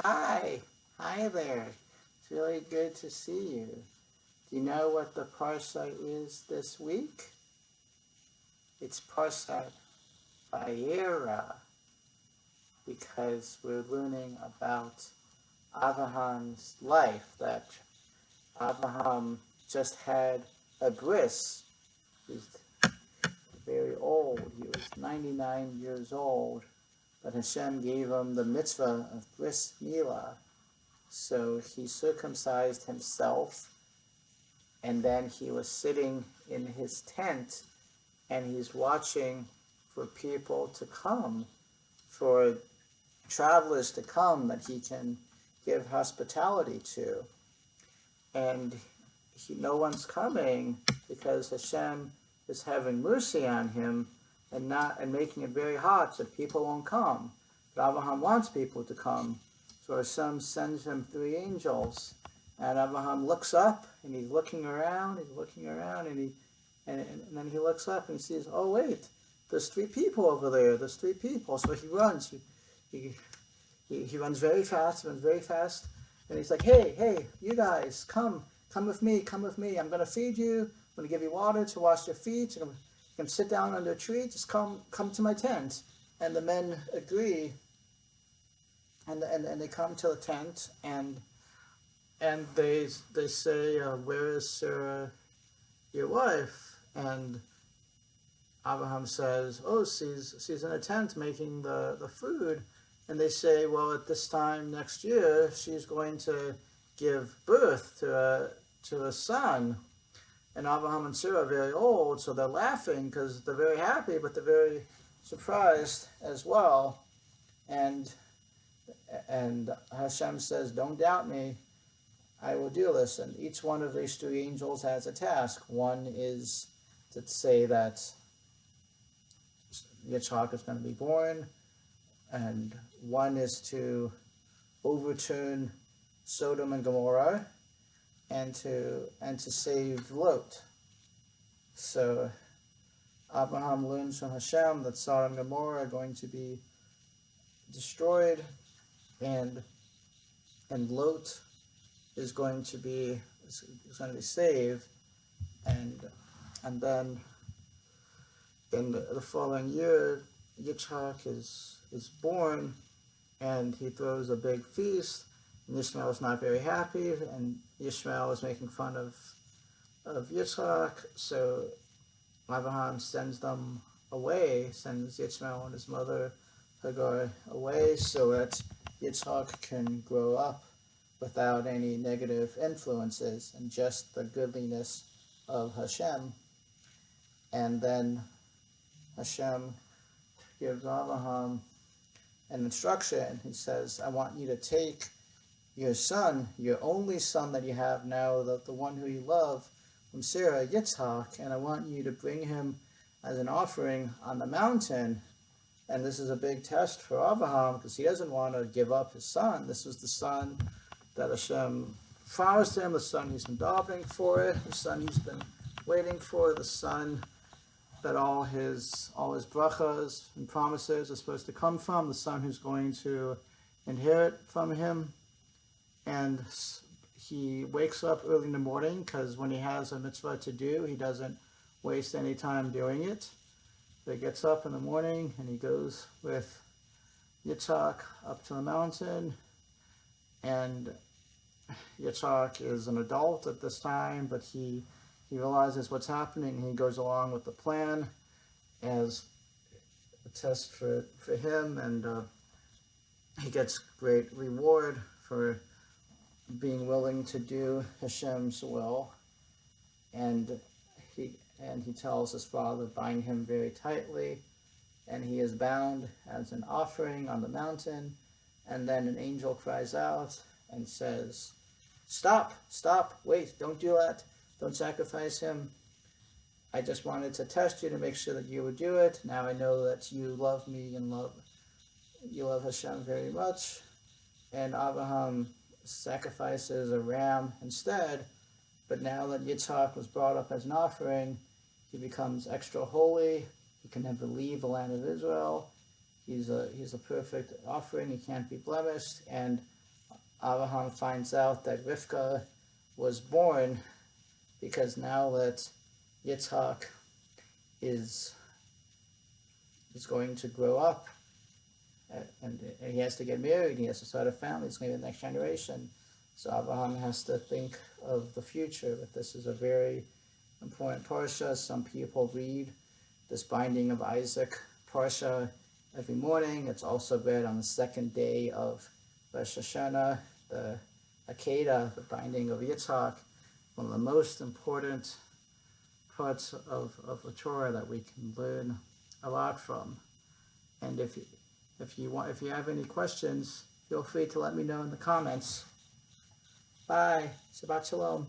Hi, hi there. It's really good to see you. Do you know what the Parsha is this week? It's Parsha Vayeira because we're learning about Avraham's life, that Avraham just had a bris. He's very old. He was 99 years old, but Hashem gave him the mitzvah of bris milah. So he circumcised himself, and then he was sitting in his tent, and he's watching for people to come, for travelers to come that he can give hospitality to. And no one's coming because Hashem is having mercy on him and making it very hot so people won't come. But Abraham wants people to come. So Hashem sends him 3 angels, and Abraham looks up and he's looking around, and then he looks up and he sees, oh wait, there's 3 people over there. There's 3 people. So he runs. He runs very fast, and he's like, hey, you guys, come with me. I'm gonna feed you. I'm gonna give you water to wash your feet. You can sit down under a tree. Just come to my tent. And the men agree. And they come to the tent, and they say, where is Sarah, your wife? And Abraham says, oh, she's in a tent making the food. And they say, well, at this time next year, she's going to give birth to a son. And Abraham and Sarah are very old, so they're laughing because they're very happy, but they're very surprised as well. And Hashem says, don't doubt me, I will do this. And each one of these 3 angels has a task. One is to say that Yitzchak is going to be born, and one is to overturn Sodom and Gomorrah, and to save Lot. So Abraham learns from Hashem that Sodom and Gomorrah are going to be destroyed, and Lot is going to be saved, and then in the following year, Yitzchak is born, and he throws a big feast, and Ishmael is not very happy, and Ishmael is making fun of Yitzchak, so Abraham sends Ishmael and his mother Hagar away so that Yitzchak can grow up without any negative influences and just the goodliness of Hashem. And then Hashem gives Abraham an instruction. He says, I want you to take your son, your only son that you have now, the one who you love, from Sarah, Yitzchak, and I want you to bring him as an offering on the mountain. And this is a big test for Avraham because he doesn't want to give up his son. This was the son that Hashem promised him, the son he's been davening for it, the son he's been waiting for, the son that all his brachas and promises are supposed to come from, the son who's going to inherit from him. And he wakes up early in the morning because when he has a mitzvah to do, he doesn't waste any time doing it. So he gets up in the morning and he goes with Yitzchak up to the mountain, and Yitzchak is an adult at this time, but he realizes what's happening. He goes along with the plan as a test for him, and he gets great reward for being willing to do Hashem's will. And he tells his father, bind him very tightly, and he is bound as an offering on the mountain. And then an angel cries out and says, stop, wait, don't do that, don't sacrifice him. I just wanted to test you to make sure that you would do it. Now I know that you love me and you love Hashem very much. And Abraham sacrifices a ram instead. But now that Yitzchak was brought up as an offering, he becomes extra holy. He can never leave the land of Israel. He's a perfect offering. He can't be blemished. And Avraham finds out that Rivka was born because now that Yitzchak is going to grow up and he has to get married, he has to start a family, it's going to be the next generation. So Avraham has to think of the future, but this is a very important Parsha. Some people read this Binding of Isaac Parsha every morning. It's also read on the second day of Rosh Hashanah, the Akedah, the Binding of Yitzchak, one of the most important parts of the Torah that we can learn a lot from. And if you have any questions, feel free to let me know in the comments. Bye. Shabbat Shalom.